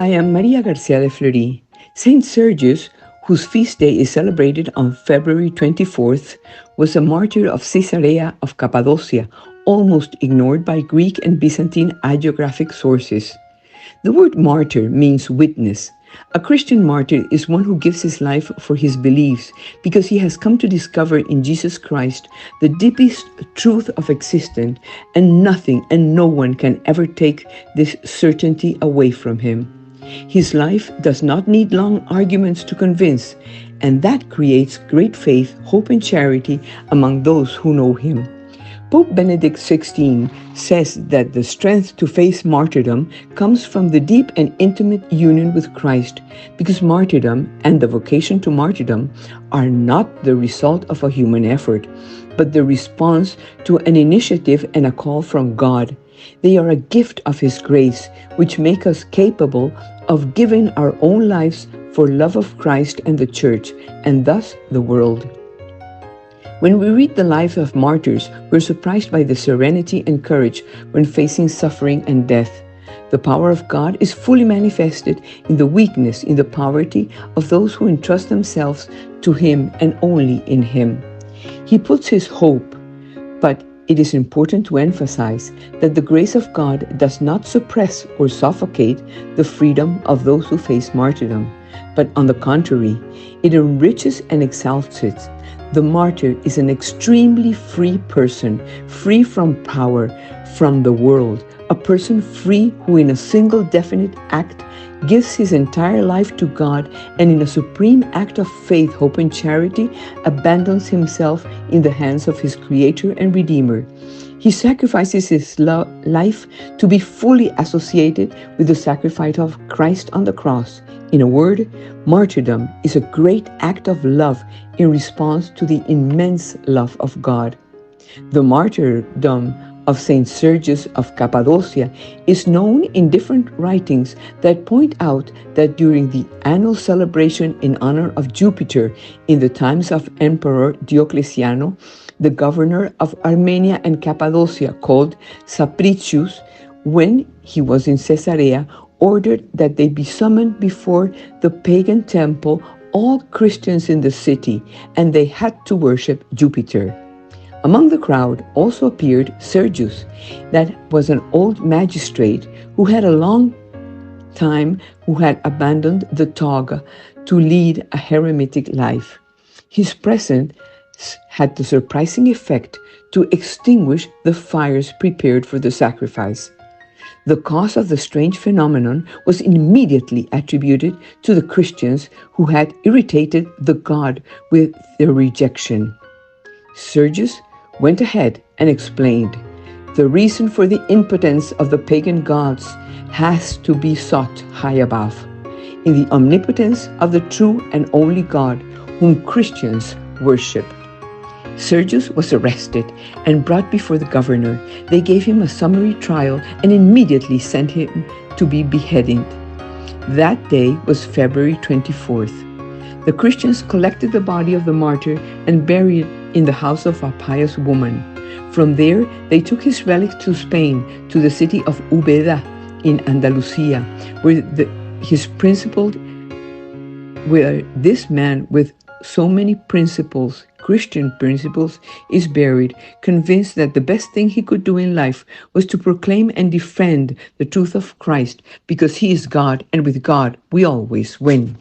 I am Maria Garcia de Fleury. Saint Sergious, whose feast day is celebrated on February 24th, was a martyr of Caesarea of Cappadocia, almost ignored by Greek and Byzantine hagiographic sources. The word martyr means witness. A Christian martyr is one who gives his life for his beliefs because he has come to discover in Jesus Christ the deepest truth of existence, and nothing and no one can ever take this certainty away from him. His life does not need long arguments to convince, and that creates great faith, hope, and charity among those who know him. Pope Benedict XVI says that the strength to face martyrdom comes from the deep and intimate union with Christ, because martyrdom and the vocation to martyrdom are not the result of a human effort, but the response to an initiative and a call from God. They are a gift of His grace, which make us capable of giving our own lives for love of Christ and the Church, and thus the world. When we read the life of martyrs, we're surprised by the serenity and courage when facing suffering and death. The power of God is fully manifested in the weakness, in the poverty of those who entrust themselves to Him and only in Him. He puts His hope, but it is important to emphasize that the grace of God does not suppress or suffocate the freedom of those who face martyrdom, but on the contrary, it enriches and exalts it. The martyr is an extremely free person, free from power, from the world, a person free who in a single definite act gives his entire life to God, and in a supreme act of faith, hope, and charity abandons himself in the hands of his Creator and Redeemer. He sacrifices his life to be fully associated with the sacrifice of Christ on the cross. In a word, martyrdom is a great act of love in response to the immense love of God. The martyrdom of Saint Sergious of Cappadocia is known in different writings that point out that during the annual celebration in honor of Jupiter in the times of Emperor Diocletian, the governor of Armenia and Cappadocia, called Sergious, when he was in Caesarea, ordered that they be summoned before the pagan temple, all Christians in the city, and they had to worship Jupiter. Among the crowd also appeared Sergius, that was an old magistrate who had abandoned the toga to lead a heremitic life. His presence had the surprising effect to extinguish the fires prepared for the sacrifice. The cause of the strange phenomenon was immediately attributed to the Christians who had irritated the god with their rejection. Sergius went ahead and explained, "The reason for the impotence of the pagan gods has to be sought high above, in the omnipotence of the true and only God, whom Christians worship." Sergius was arrested and brought before the governor. They gave him a summary trial and immediately sent him to be beheaded. That day was February 24th. The Christians collected the body of the martyr and buried it in the house of a pious woman. From there, they took his relics to Spain, to the city of Úbeda in Andalusia, where this man with so many principles, Christian principles, is buried, convinced that the best thing he could do in life was to proclaim and defend the truth of Christ, because He is God, and with God we always win.